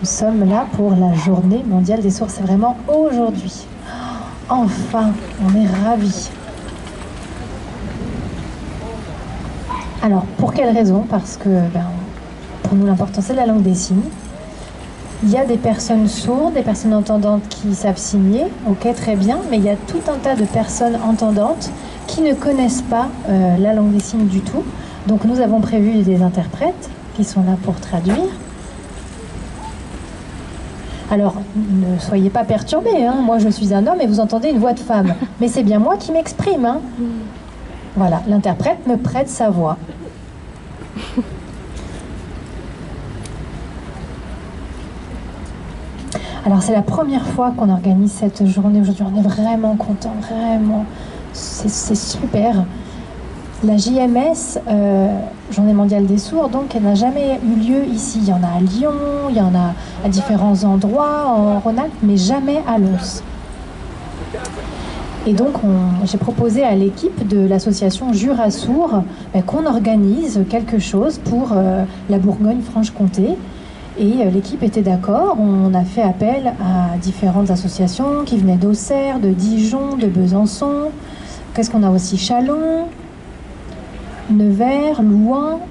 Nous sommes là pour la journée mondiale des sourds. C'est vraiment aujourd'hui. Enfin, on est ravis. Alors, pour quelle raison? Parce que pour nous, l'important, c'est la langue des signes. Il y a des personnes sourdes, des personnes entendantes qui savent signer, ok, très bien, mais il y a tout un tas de personnes entendantes qui ne connaissent pas la langue des signes du tout. Donc nous avons prévu des interprètes qui sont là pour traduire. Alors, ne soyez pas perturbés, hein. Moi je suis un homme et vous entendez une voix de femme. Mais c'est bien moi qui m'exprime, hein. Voilà, l'interprète me prête sa voix. Alors c'est la première fois qu'on organise cette journée aujourd'hui, on est vraiment contents, vraiment, c'est super. La JMS, Journée mondiale des sourds, donc elle n'a jamais eu lieu ici. Il y en a à Lyon, il y en a à différents endroits en Rhône-Alpes, mais jamais à Lons. Et donc j'ai proposé à l'équipe de l'association Jura Sourds qu'on organise quelque chose pour la Bourgogne-Franche-Comté. Et l'équipe était d'accord, on a fait appel à différentes associations qui venaient d'Auxerre, de Dijon, de Besançon. Qu'est-ce qu'on a aussi? Châlons, Nevers, Louhans,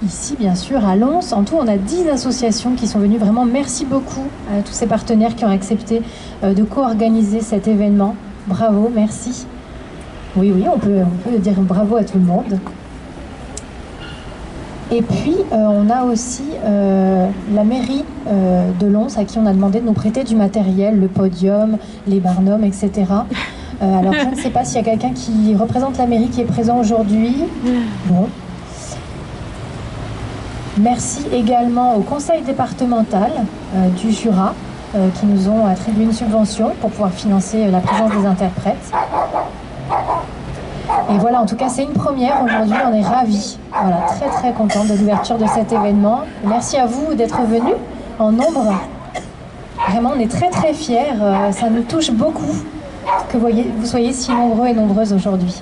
ici bien sûr à Lons. En tout, on a 10 associations qui sont venues. Vraiment, merci beaucoup à tous ces partenaires qui ont accepté de co-organiser cet événement. Bravo, merci. Oui, on peut dire bravo à tout le monde. Et puis, on a aussi la mairie de Lons à qui on a demandé de nous prêter du matériel, le podium, les barnums, etc. Alors, je ne sais pas s'il y a quelqu'un qui représente la mairie qui est présent aujourd'hui. Bon. Merci également au conseil départemental du Jura qui nous ont attribué une subvention pour pouvoir financer la présence des interprètes. Et voilà, en tout cas, c'est une première aujourd'hui, on est ravis. Voilà, très contente de l'ouverture de cet événement. Merci à vous d'être venus en nombre. Vraiment, on est très fiers, ça nous touche beaucoup que vous soyez si nombreux et nombreuses aujourd'hui.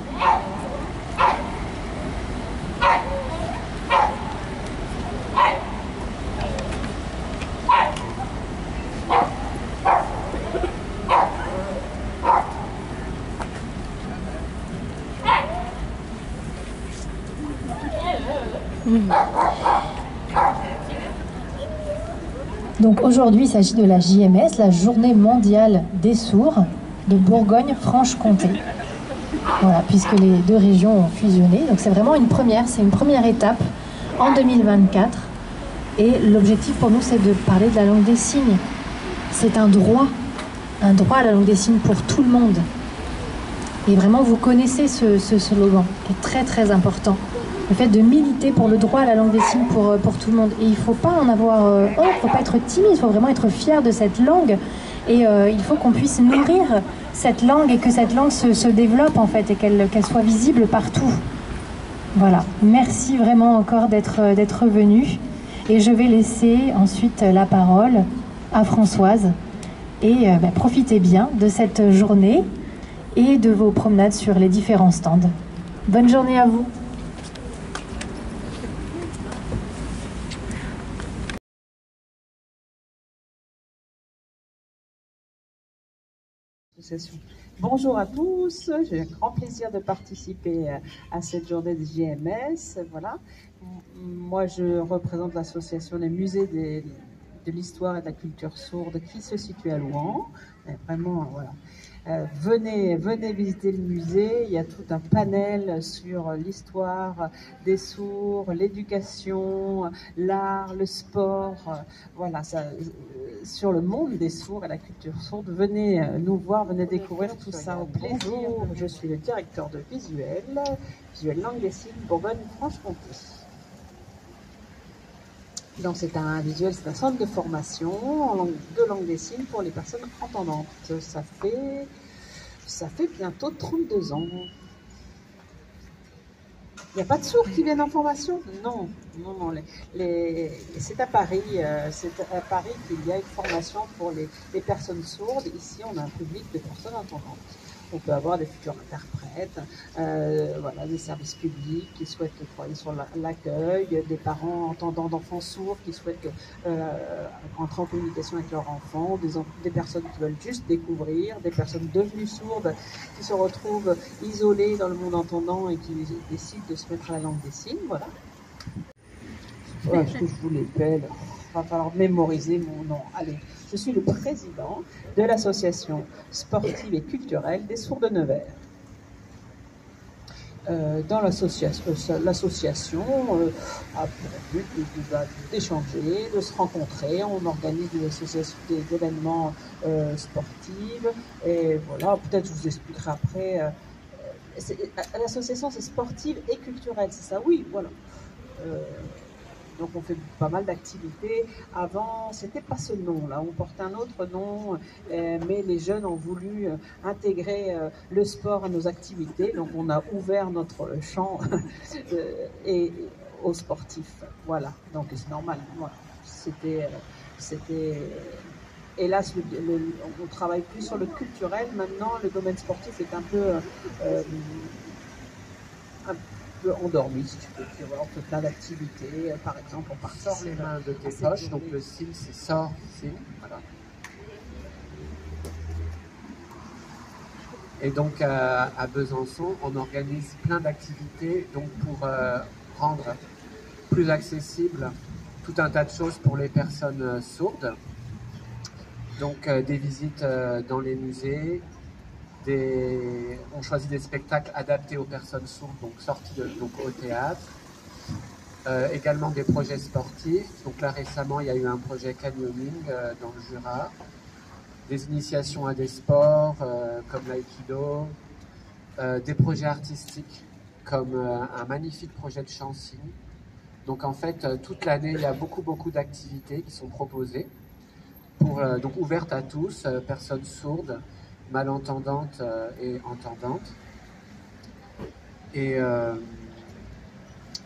Donc aujourd'hui, il s'agit de la JMS, la Journée mondiale des sourds de Bourgogne-Franche-Comté. Voilà, puisque les deux régions ont fusionné. Donc c'est vraiment une première, c'est une première étape en 2024. Et l'objectif pour nous, c'est de parler de la langue des signes. C'est un droit à la langue des signes pour tout le monde. Et vraiment, vous connaissez ce slogan, qui est très important. Le fait de militer pour le droit à la langue des signes pour tout le monde. Et il ne faut pas en avoir honte, il ne faut pas être timide, il faut vraiment être fier de cette langue. Et il faut qu'on puisse nourrir cette langue et que cette langue se développe en fait et qu'elle soit visible partout. Voilà, merci vraiment encore d'être venu. Et je vais laisser ensuite la parole à Françoise. Et profitez bien de cette journée et de vos promenades sur les différents stands. Bonne journée à vous. Bonjour à tous, j'ai un grand plaisir de participer à cette journée de JMS. Voilà. Moi, je représente l'association des musées de l'histoire et de la culture sourde qui se situe à Louhans. Vraiment, voilà. Venez visiter le musée, il y a tout un panel sur l'histoire des sourds, l'éducation, l'art, le sport, voilà, sur le monde des sourds et la culture sourde. Venez nous voir, venez découvrir tout ça au plaisir. Bonjour, je suis le directeur de visuel langue des signes Bourgogne-Franche-Comté. Donc c'est un visuel, c'est un centre de formation de langue des signes pour les personnes entendantes. Ça fait bientôt 32 ans. Il n'y a pas de sourds qui viennent en formation? Non. C'est à Paris. Qu'il y a une formation pour les personnes sourdes. Ici, on a un public de personnes entendantes. On peut avoir des futurs interprètes, voilà, des services publics qui souhaitent travailler sur l'accueil, des parents entendants d'enfants sourds qui souhaitent entrer en communication avec leurs enfants, des personnes qui veulent juste découvrir, des personnes devenues sourdes qui se retrouvent isolées dans le monde entendant et qui décident de se mettre à la langue des signes, voilà. Voilà ce que je vous l'appelle. Il va falloir mémoriser mon nom. Allez, je suis le président de l'association sportive et culturelle des sourds de Nevers. Dans l'association a pour but d'échanger, de se rencontrer. On organise des événements sportifs. Et voilà, peut-être je vous expliquerai après. L'association, c'est sportive et culturelle, c'est ça? Oui, voilà. Donc on fait pas mal d'activités. Avant, c'était pas ce nom-là, on portait un autre nom, mais les jeunes ont voulu intégrer le sport à nos activités. Donc on a ouvert notre champ et aux sportifs. Voilà, donc c'est normal. Voilà. C'était hélas, on travaille plus sur le culturel. Maintenant, le domaine sportif est un peu endormi, si tu peux dire. Voilà, on fait plein d'activités. Par exemple, on part sort les mains de tes poches, donc le signe c'est sort, signe. Voilà. Et donc à Besançon, on organise plein d'activités donc pour rendre plus accessible tout un tas de choses pour les personnes sourdes. Donc des visites dans les musées, on choisit des spectacles adaptés aux personnes sourdes, donc sortis donc au théâtre. Également des projets sportifs. Donc là récemment, il y a eu un projet canyoning dans le Jura. Des initiations à des sports comme l'aïkido. Des projets artistiques comme un magnifique projet de chansigne. Donc en fait, toute l'année, il y a beaucoup d'activités qui sont proposées, donc ouvertes à tous, personnes sourdes, malentendantes et entendantes. Et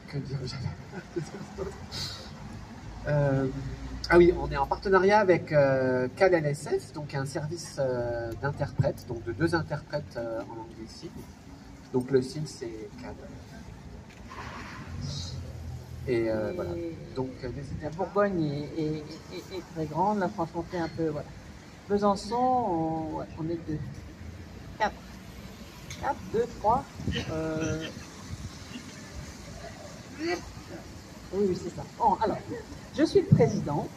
que dire ah oui, on est en partenariat avec CAD LSF, donc un service d'interprètes, donc de 2 interprètes en langue des signes. Donc le signe c'est CAD. Et voilà. Donc la Bourgogne est très grande, la Franche-Comté un peu, voilà. Besançon, on est 2. 4. 4, 2, 3. Oui, c'est ça. Bon, alors, je suis le président,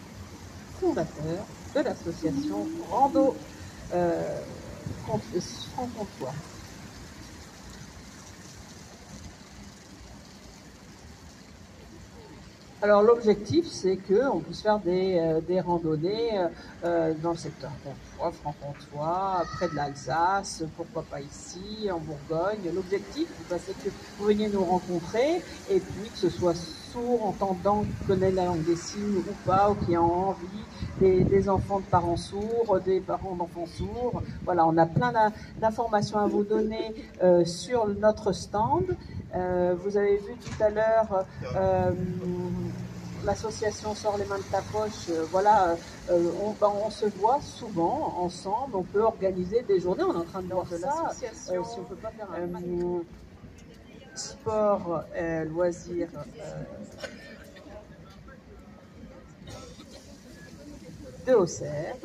fondateur de l'association Rando Franc-Comtois. Alors l'objectif, c'est qu'on puisse faire des randonnées dans le secteur Comtois, Franc-Comtois, près de l'Alsace, pourquoi pas ici, en Bourgogne. L'objectif, c'est que vous veniez nous rencontrer et puis que ce soit sourd, entendant, qui connaît la langue des signes ou pas, ou qui a envie, des enfants de parents sourds, des parents d'enfants sourds. Voilà, on a plein d'informations à vous donner sur notre stand. Vous avez vu tout à l'heure l'association Sors les mains de ta poche, voilà, on se voit souvent ensemble, on peut organiser des journées, on est en train de voir ça, si on peut pas faire un sport, loisirs, de Auxerre,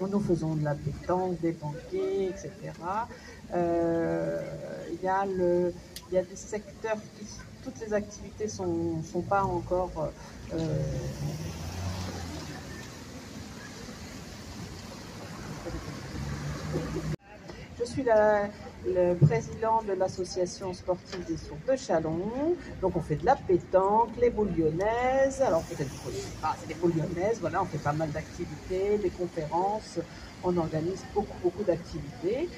où nous faisons de la pétanque, des banquets, etc. Il y a des secteurs qui, toutes les activités sont pas encore je suis le président de l'association sportive des sourds de Châlons. Donc on fait de la pétanque, les boules lyonnaises. Alors peut-être vous ne connaissez pas, c'est les boules lyonnaises. Voilà, on fait pas mal d'activités, des conférences. On organise beaucoup d'activités.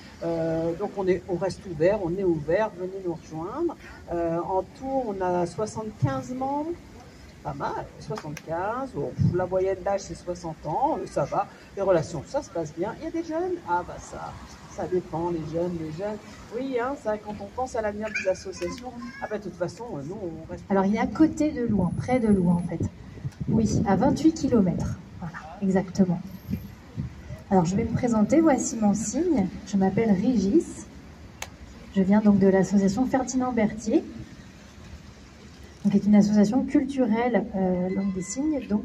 Donc on reste ouvert, on est ouvert. Venez nous rejoindre. En tout, on a 75 membres. Pas mal, 75, bon, la moyenne d'âge c'est 60 ans, ça va, les relations, ça se passe bien. Il y a des jeunes, ah bah ça dépend, les jeunes, oui, hein, ça, quand on pense à l'avenir des associations, ah bah de toute façon, nous on reste... Alors il est à côté de Louhans, près de Louhans en fait, oui, à 28 km, voilà, exactement. Alors, je vais me présenter. Voici mon signe. Je m'appelle Régis. Je viens donc de l'association Ferdinand Berthier, qui est une association culturelle langue des signes, donc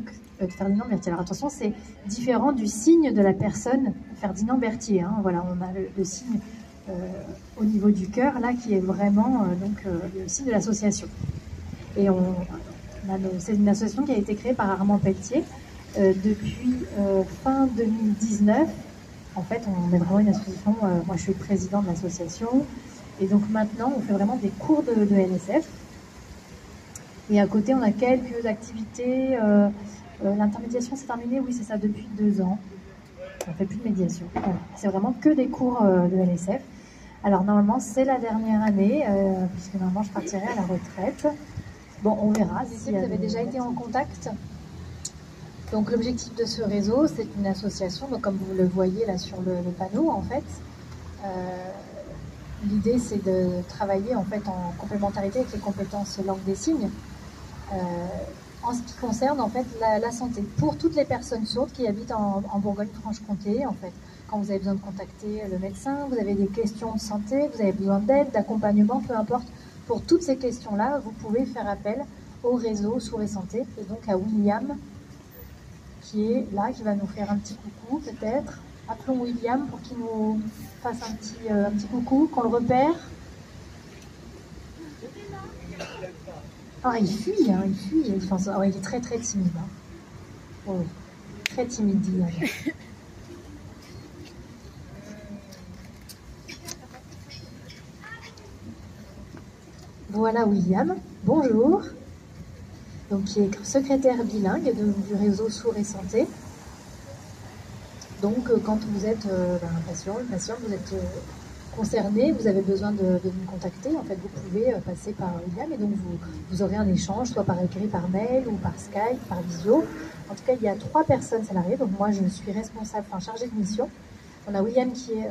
Ferdinand Berthier. Alors attention, c'est différent du signe de la personne Ferdinand Berthier. Hein. Voilà, on a le signe au niveau du cœur, là, qui est vraiment le signe de l'association. Et c'est une association qui a été créée par Armand Pelletier depuis fin 2019. En fait, on est vraiment une association. Moi, je suis président de l'association. Et donc maintenant, on fait vraiment des cours de NSF. Et à côté, on a quelques activités. L'intermédiation s'est terminée, oui, c'est ça, depuis 2 ans. On ne fait plus de médiation. Voilà. C'est vraiment que des cours de NSF. Alors normalement, c'est la dernière année, puisque normalement, je partirai à la retraite. Bon, on verra. Si vous avez déjà été en contact. Donc l'objectif de ce réseau, c'est une association, donc comme vous le voyez là sur le panneau, en fait. L'idée, c'est de travailler en fait en complémentarité avec les compétences langue des signes, en ce qui concerne en fait la santé pour toutes les personnes sourdes qui habitent en Bourgogne-Franche-Comté. En fait, quand vous avez besoin de contacter le médecin, vous avez des questions de santé, vous avez besoin d'aide, d'accompagnement, peu importe. Pour toutes ces questions-là, vous pouvez faire appel au réseau Sourds et Santé et donc à William qui est là, qui va nous faire un petit coucou peut-être. Appelons William pour qu'il nous fasse un petit coucou, qu'on le repère. Ah, il fuit, hein, il fuit. Il est très très timide. Hein. Oh, oui, très timide, dit. Voilà William, bonjour. Donc, qui est secrétaire bilingue du réseau Sourds et Santé. Donc, quand vous êtes un patient, une patiente, vous êtes concerné, vous avez besoin de nous contacter, en fait, vous pouvez passer par William et donc vous aurez un échange, soit par écrit, par mail ou par Skype, par visio. En tout cas, il y a 3 personnes salariées, donc moi, je suis responsable, chargée de mission. On a William qui est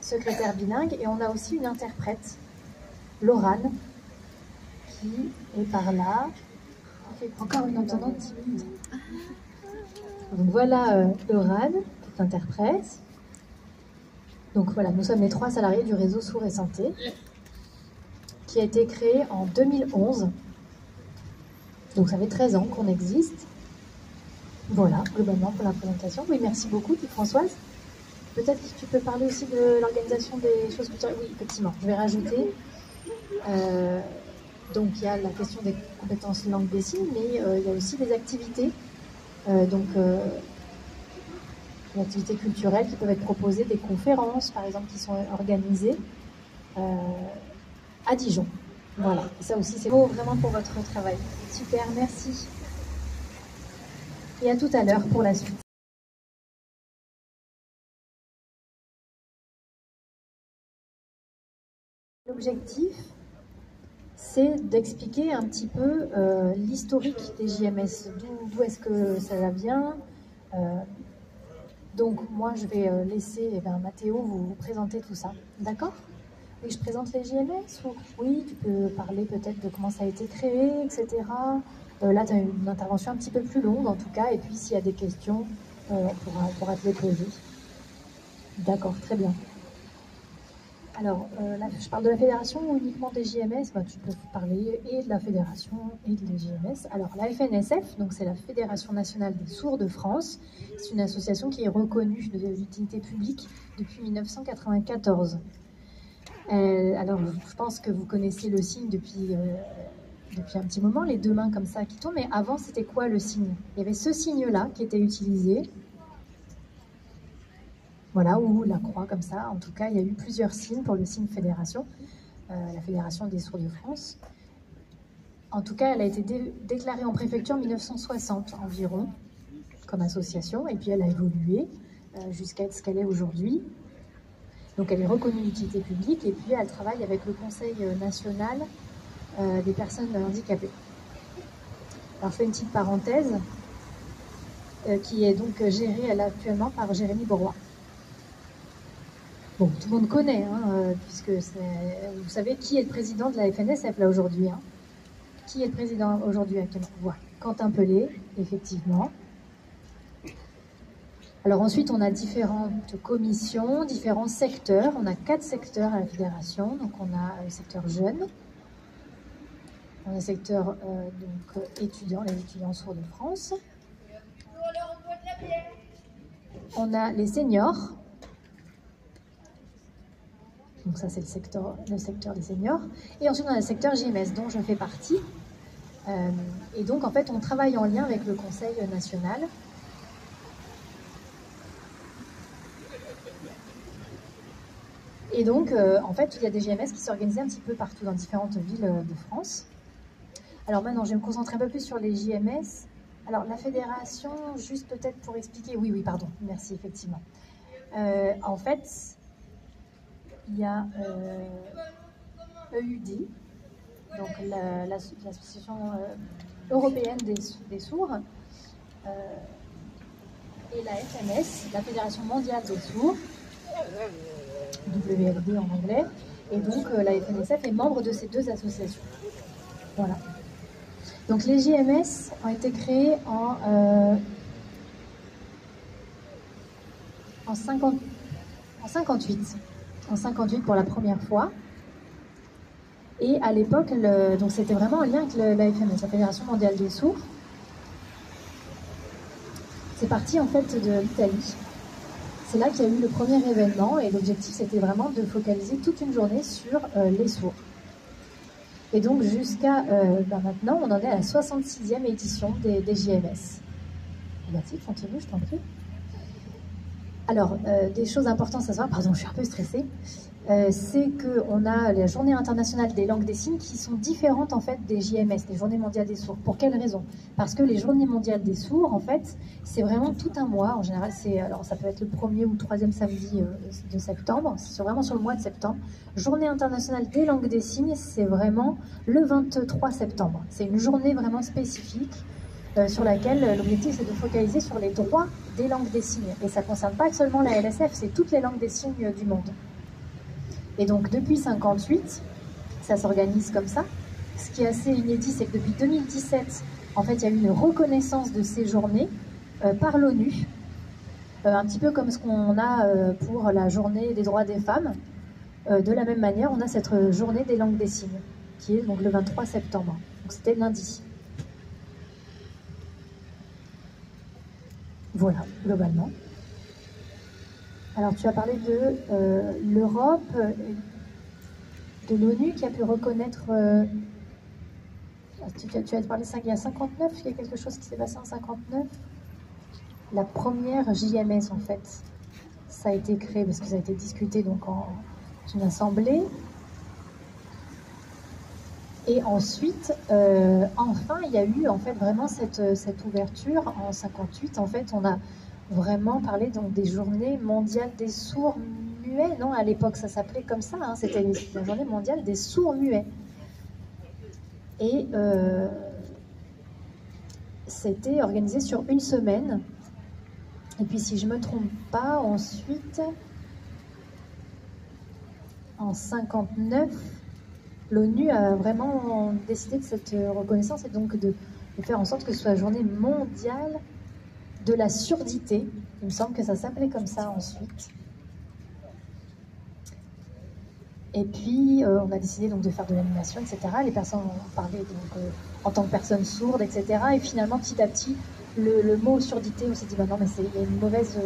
secrétaire bilingue et on a aussi une interprète, Laurane, qui est par là. Encore une entendante timide. Donc voilà Laurane, qui est interprète. Donc voilà, nous sommes les 3 salariés du réseau Sourds et Santé, qui a été créé en 2011. Donc ça fait 13 ans qu'on existe. Voilà, globalement pour la présentation. Oui, merci beaucoup, Françoise. Peut-être que tu peux parler aussi de l'organisation des choses culturelles. Oui, effectivement, je vais rajouter. Donc il y a la question des compétences langue des signes, mais il y a aussi des activités. Des activités culturelles qui peuvent être proposées, des conférences par exemple qui sont organisées à Dijon. Voilà, et ça aussi c'est beau vraiment pour votre travail. Super, merci. Et à tout à l'heure pour la suite. L'objectif, c'est d'expliquer un petit peu l'historique des JMS, d'où est-ce que ça vient. Donc moi je vais laisser Mathéo vous présenter tout ça, d'accord? Oui, je présente les JMS ou... Oui, tu peux parler peut-être de comment ça a été créé, etc. Là tu as une intervention un petit peu plus longue en tout cas, et puis s'il y a des questions, on pourra te les poser. D'accord, très bien. Alors, là, je parle de la fédération ou uniquement des JMS? Tu peux parler et de la fédération et des JMS. Alors, la FNSF, donc c'est la Fédération nationale des sourds de France. C'est une association qui est reconnue d'utilité publique depuis 1994. Alors, je pense que vous connaissez le signe depuis un petit moment, les 2 mains comme ça qui tournent. Mais avant, c'était quoi le signe? Il y avait ce signe-là qui était utilisé. Voilà, ou la croix comme ça. En tout cas, il y a eu plusieurs signes pour le signe fédération, la Fédération des sourds de France. En tout cas, elle a été déclarée en préfecture en 1960 environ, comme association, et puis elle a évolué jusqu'à ce qu'elle est aujourd'hui. Donc elle est reconnue d'utilité publique, et puis elle travaille avec le Conseil national des personnes handicapées. Alors je fais une petite parenthèse, qui est donc gérée actuellement par Jérémy Bourrois. Bon, tout le monde connaît, hein, puisque vous savez qui est le président de la FNSF là aujourd'hui. Hein. Qui est le président aujourd'hui actuellement? Voilà, Quentin Pelé, effectivement. Alors ensuite, on a différentes commissions, différents secteurs. On a 4 secteurs à la fédération. Donc on a le secteur jeune, on a le secteur étudiants, les étudiants sourds de France. On a les seniors. Donc ça, c'est le secteur des seniors. Et ensuite, on a le secteur JMS, dont je fais partie. Et donc, en fait, on travaille en lien avec le Conseil national. Et donc, en fait, il y a des JMS qui s'organisent un petit peu partout dans différentes villes de France. Alors maintenant, je vais me concentrer un peu plus sur les JMS. Alors, la fédération, juste peut-être pour expliquer... Oui, pardon, merci, effectivement. En fait, il y a EUD, donc l'association européenne des sourds, et la FMS, la Fédération mondiale des sourds, WLD en anglais, et donc la FNSF est membre de ces 2 associations. Voilà. Donc les JMS ont été créés en 58. En 58 pour la première fois. Et à l'époque, donc c'était vraiment en lien avec la FMS, la Fédération mondiale des sourds. C'est parti en fait de l'Italie. C'est là qu'il y a eu le premier événement et l'objectif c'était vraiment de focaliser toute une journée sur les sourds. Et donc jusqu'à maintenant, on en est à la 66e édition des JMS. Merci, continue, je t'en prie. Alors, des choses importantes à savoir, pardon, je suis un peu stressée, c'est qu'on a la Journée internationale des langues des signes qui sont différentes en fait des JMS, des Journées mondiales des sourds. Pour quelle raison? Parce que les Journées mondiales des sourds, en fait, c'est vraiment tout un mois. En général, alors ça peut être le 1er ou le 3e samedi de septembre, c'est vraiment sur le mois de septembre. Journée internationale des langues des signes, c'est vraiment le 23 septembre. C'est une journée vraiment spécifique. Sur laquelle l'objectif c'est de focaliser sur les droits des langues des signes. Et ça ne concerne pas seulement la LSF, c'est toutes les langues des signes du monde. Et donc depuis 1958, ça s'organise comme ça. Ce qui est assez inédit, c'est que depuis 2017, en fait, il y a eu une reconnaissance de ces journées par l'ONU. Un petit peu comme ce qu'on a pour la journée des droits des femmes. De la même manière, on a cette journée des langues des signes, qui est donc le 23 septembre. Donc c'était lundi. Voilà, globalement. Alors, tu as parlé de l'Europe, de l'ONU qui a pu reconnaître... tu as parlé il y a 59, il y a quelque chose qui s'est passé en 59. La première JMS, en fait, ça a été créé parce que ça a été discuté donc en une assemblée. Et ensuite, enfin, il y a eu en fait vraiment cette ouverture en 58. En fait, on a vraiment parlé donc des journées mondiales des sourds muets. Non, à l'époque, ça s'appelait comme ça. Hein, c'était la journée mondiale des sourds muets. Et c'était organisé sur une semaine. Et puis, si je ne me trompe pas, ensuite, en 59. L'ONU a vraiment décidé de cette reconnaissance et donc de faire en sorte que ce soit la journée mondiale de la surdité. Il me semble que ça s'appelait comme ça ensuite. Et puis, on a décidé donc de faire de l'animation, etc. Les personnes ont parlé donc, en tant que personnes sourdes, etc. Et finalement, petit à petit, le mot surdité, on s'est dit, bah non, mais il y a une mauvaise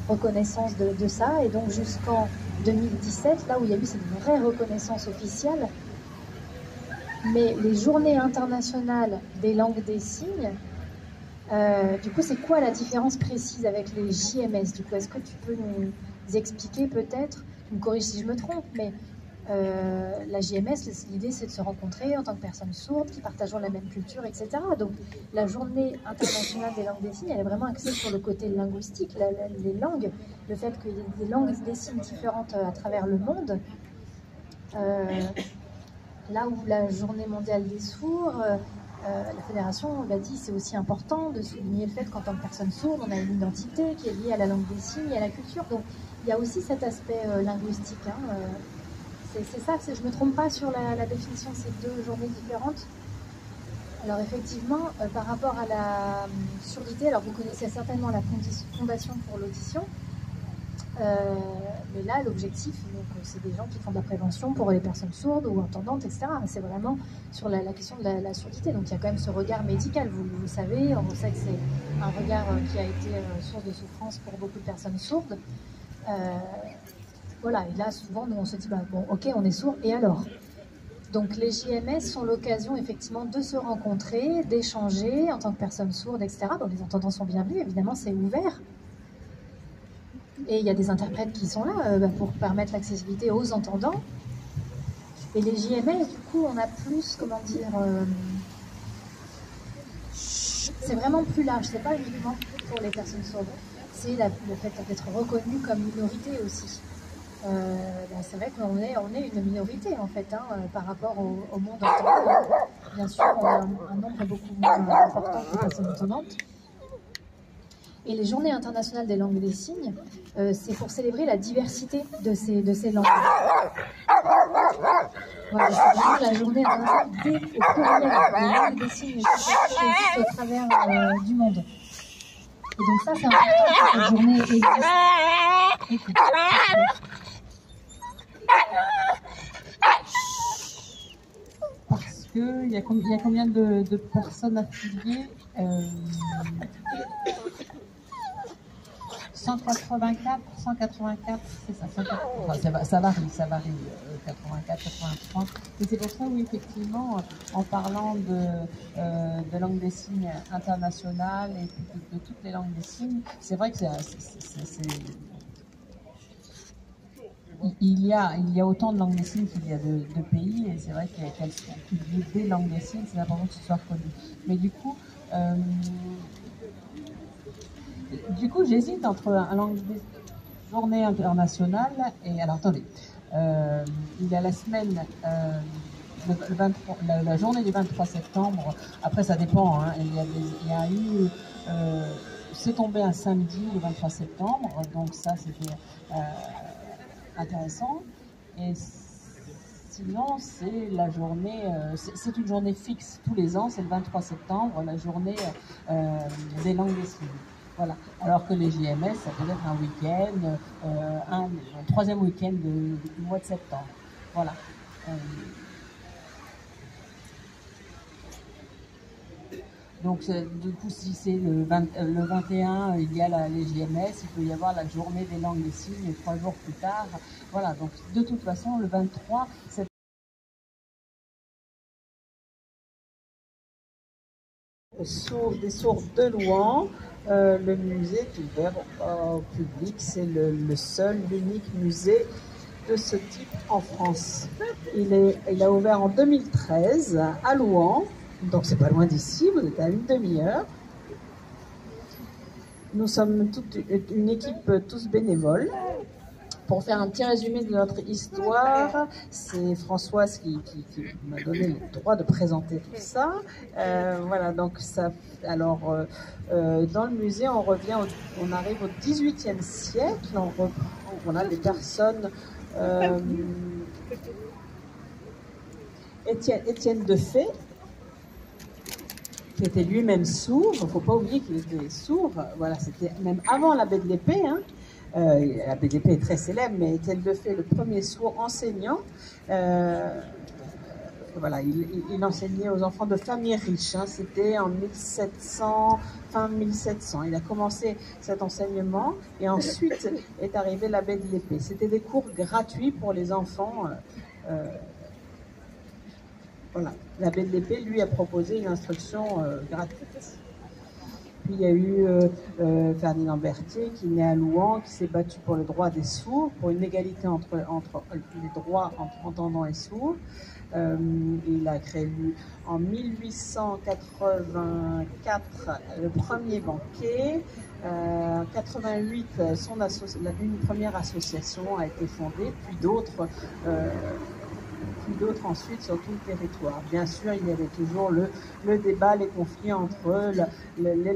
reconnaissance de ça. Et donc, jusqu'en 2017, là où il y a eu cette vraie reconnaissance officielle, mais les journées internationales des langues des signes, du coup, c'est quoi la différence précise avec les JMS? Du coup, est-ce que tu peux nous expliquer peut-être, tu me corriges si je me trompe, mais la JMS, l'idée c'est de se rencontrer en tant que personnes sourdes qui partageons la même culture, etc. Donc la journée internationale des langues des signes, elle est vraiment axée sur le côté linguistique, les langues, le fait qu'il y ait des langues des signes différentes à travers le monde. Là où la journée mondiale des sourds, la fédération l'a dit, c'est aussi important de souligner le fait qu'en tant que personne sourde, on a une identité qui est liée à la langue des signes et à la culture. Donc il y a aussi cet aspect linguistique. Hein, c'est ça, je ne me trompe pas sur la définition de ces deux journées différentes. Alors effectivement, par rapport à la surdité, alors vous connaissez certainement la Fondation pour l'audition, mais là l'objectif, c'est des gens qui font de la prévention pour les personnes sourdes ou entendantes, etc. C'est vraiment sur la question de la surdité, donc il y a quand même ce regard médical, vous le savez, on sait que c'est un regard qui a été source de souffrance pour beaucoup de personnes sourdes. Voilà, et là souvent nous on se dit, bah, bon ok on est sourd, et alors ? Donc les JMS sont l'occasion effectivement de se rencontrer, d'échanger en tant que personne sourde, etc. Donc les entendants sont bienvenus, évidemment c'est ouvert. Et il y a des interprètes qui sont là pour permettre l'accessibilité aux entendants. Et les JMS, du coup, on a plus, comment dire, c'est vraiment plus large, c'est pas uniquement pour les personnes sourdes. C'est le fait d'être reconnu comme minorité aussi. C'est vrai qu'on est une minorité en fait par rapport au monde entendant. Bien sûr, on a un nombre beaucoup moins important de personnes entendantes. Et les Journées internationales des langues des signes, c'est pour célébrer la diversité de ces langues. Voilà, c'est vraiment la Journée internationale au pluriel des langues des signes qui au travers du monde. Et donc ça, c'est important que cette journée existe. Écoute. Parce qu'il y a combien de personnes affiliées 184, 184, c'est ça, 184, enfin, ça varie, 84, 83. Et c'est pour ça, oui, effectivement, en parlant de langue des signes internationale et de toutes les langues des signes, c'est vrai que il y a autant de langues des signes qu'il y a de pays, et c'est vrai qu'elles sont publiées des langues des signes, c'est important que ce soit reconnu. Mais du coup, j'hésite entre un langue des journée internationale et... Alors, attendez. Il y a la semaine... le 23, la journée du 23 septembre, après ça dépend, hein, il y a eu... c'est tombé un samedi, le 23 septembre, donc ça c'était intéressant. Et sinon, c'est la journée... c'est une journée fixe tous les ans, c'est le 23 septembre, la journée des langues des signes. Voilà. Alors que les JMS, ça peut être un week-end, un troisième week-end du mois de septembre. Voilà. Donc, du coup, si c'est le 21, il y a les JMS, il peut y avoir la journée des langues des signes 3 jours plus tard. Voilà. Donc, de toute façon, le 23, c'est des sourds de Louhans. Le musée est ouvert au public, c'est le seul, l'unique musée de ce type en France. Il a ouvert en 2013 à Louhans, donc c'est pas loin d'ici, vous êtes à une demi-heure. Nous sommes toute une équipe tous bénévoles. Pour faire un petit résumé de notre histoire, c'est Françoise qui m'a donné le droit de présenter tout ça. Voilà, donc ça. Alors, dans le musée, on arrive au XVIIIe siècle. On a des personnes. Étienne de Fay, qui était lui-même sourd. Il ne faut pas oublier qu'il était sourd. Voilà, c'était même avant l'abbé de l'Épée. Hein. L'abbé de l'Épée est très célèbre, mais Étienne de Fay, le premier sourd enseignant. Voilà, il enseignait aux enfants de familles riches. Hein. C'était en 1700, fin 1700. Il a commencé cet enseignement et ensuite est arrivé l'abbé de l'Épée. C'était des cours gratuits pour les enfants. Voilà, l'abbé de l'Épée, lui, a proposé une instruction gratuite. Puis il y a eu Ferdinand Berthier qui est né à Louhans, qui s'est battu pour le droit des sourds, pour une égalité entre les droits entre entendants et sourds. Il a créé en 1884 le premier banquet. En 88, une première association a été fondée, puis d'autres ensuite sur tout le territoire. Bien sûr, il y avait toujours le débat, les conflits entre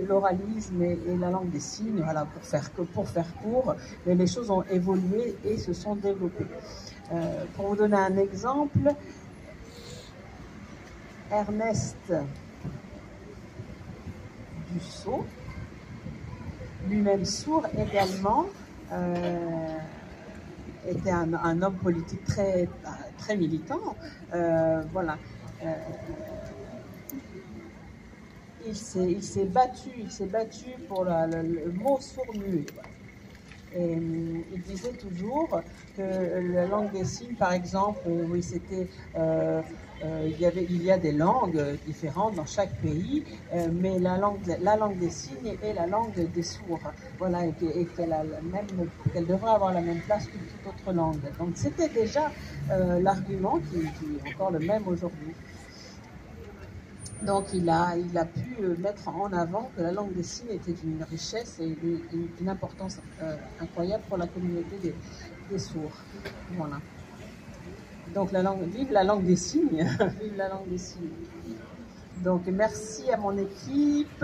l'oralisme et la langue des signes. Voilà, pour faire court, mais les choses ont évolué et se sont développées. Pour vous donner un exemple, Ernest du Sceau, lui-même sourd également, était un homme politique très militant. Voilà. Il s'est battu pour le mot sourd-muet. Et il disait toujours que la langue des signes, par exemple, oui, c'était, il y a des langues différentes dans chaque pays, mais la langue des signes est la langue des sourds, voilà, et qu'elle devrait avoir la même place que toute autre langue. Donc c'était déjà l'argument qui est encore le même aujourd'hui. Donc il a pu mettre en avant que la langue des signes était d'une richesse et d'une importance incroyable pour la communauté des sourds. Voilà. Donc vive la langue des signes, vive la langue des signes. Donc merci à mon équipe.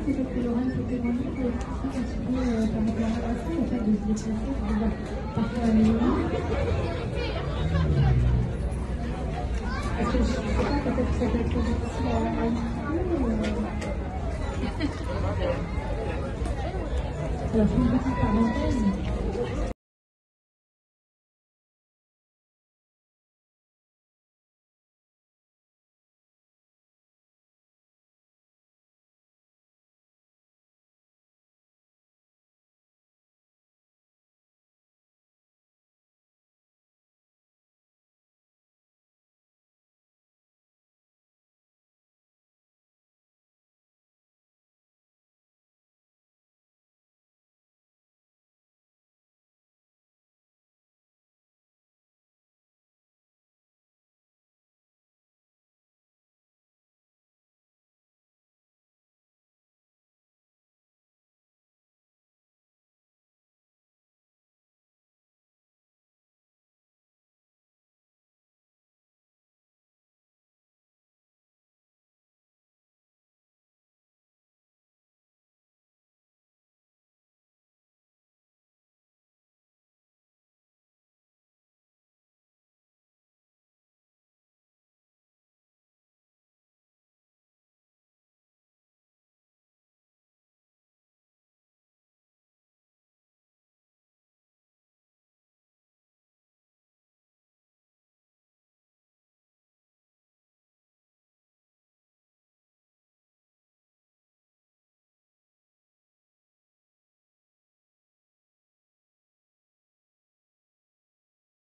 Peut-être que Laurent peut témoigner de l'expliquer un petit peu par rapport à ça, le fait de se déplacer pour pouvoir parfois améliorer. Parce que je ne sais pas, peut-être que ça peut être difficile à expliquer. Alors, je fais une petite parenthèse.